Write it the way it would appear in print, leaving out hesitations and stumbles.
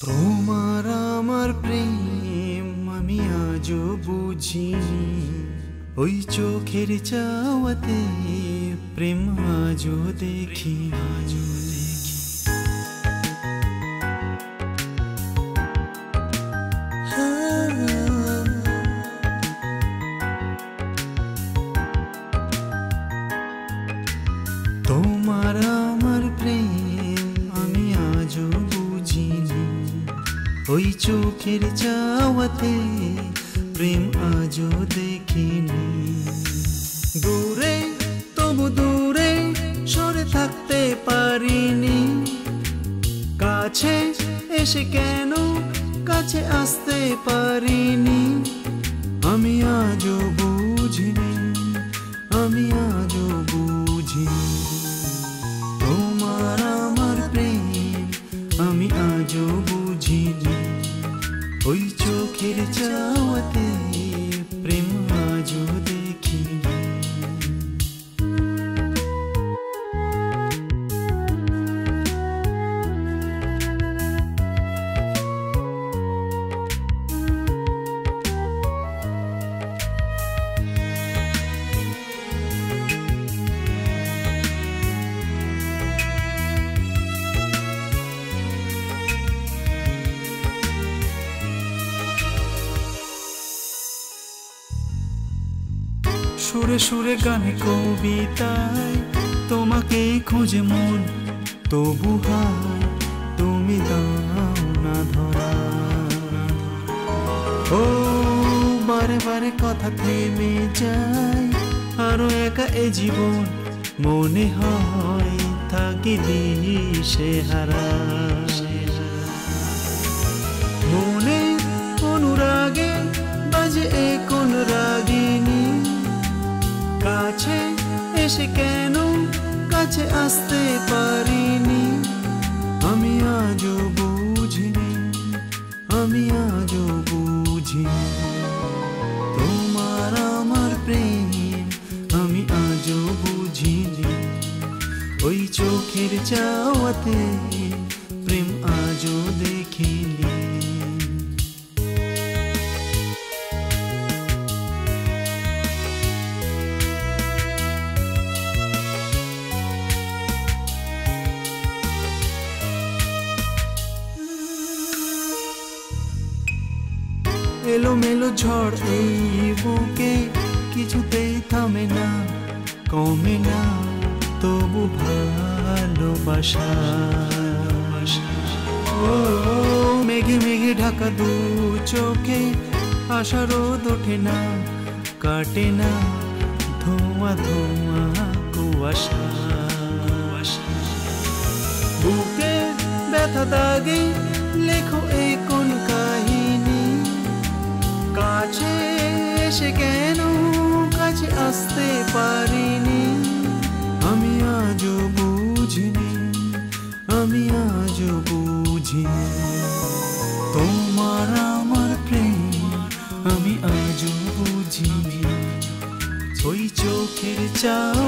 তোমার আমার প্রেম আমি আজও বুঝিনি, ওই চোখের চাওয়াতে প্রেম আজও দেখি। তোমার আমার প্রেম আমি আজও বুঝিনি, ওই চোখের চাওয়াতে প্রেম আজও দেখিনি। দূরে তবু দূরে সরে থাকতে পারিনি, কাছে এসে কেন কাছে আসতে পারিনি। আমি আজও বুঝিনি, আমি আজও বুঝিনি। তোমার আমার প্রেম আমি আজও বুঝিনি, ওই চোখের চাওয়াতে প্রেম আজও দেখিনি। সুরে সুরে গানে কবিতায় তোমাকে খুঁজে মন, তবু হায় তুমি দাও না ধরা। ও বারে বারে কথা থেমে যায়, আরো একা এ জীবন মনে হয় থাকি দিশে হারা। মনে অনুরাগে বাজে এ কোন রাগিনী, কাছে এসে কেন কাছে আসতে পারিনি। আমি আজও বুঝিনি, আমি আজও বুঝিনি। তোমার আমার প্রেম আমি আজও বুঝিনি, ওই চোখের চাওয়াতে প্রেম আজও দেখিনি। এলো মেলো ঝড় এই বুকে কিছুতেই থামে না, কমে না তবু ভালোবাসা। ও মেঘে মেঘে ঢাকা দু চোখে আশা রোদ ওঠে না, কাটে না ধোঁয়া ধোঁয়া কুয়াশা। বুকে ব্যথা দাগে লেখো এই কোন কাহিনী, কাছে এসে কেন কাছে আসতে পারিনি। আমি আজও বুঝিনি, আমি আজও বুঝিনি। তোমার আমার প্রেম আমি আজও বুঝিনি, ওই চোখের চাও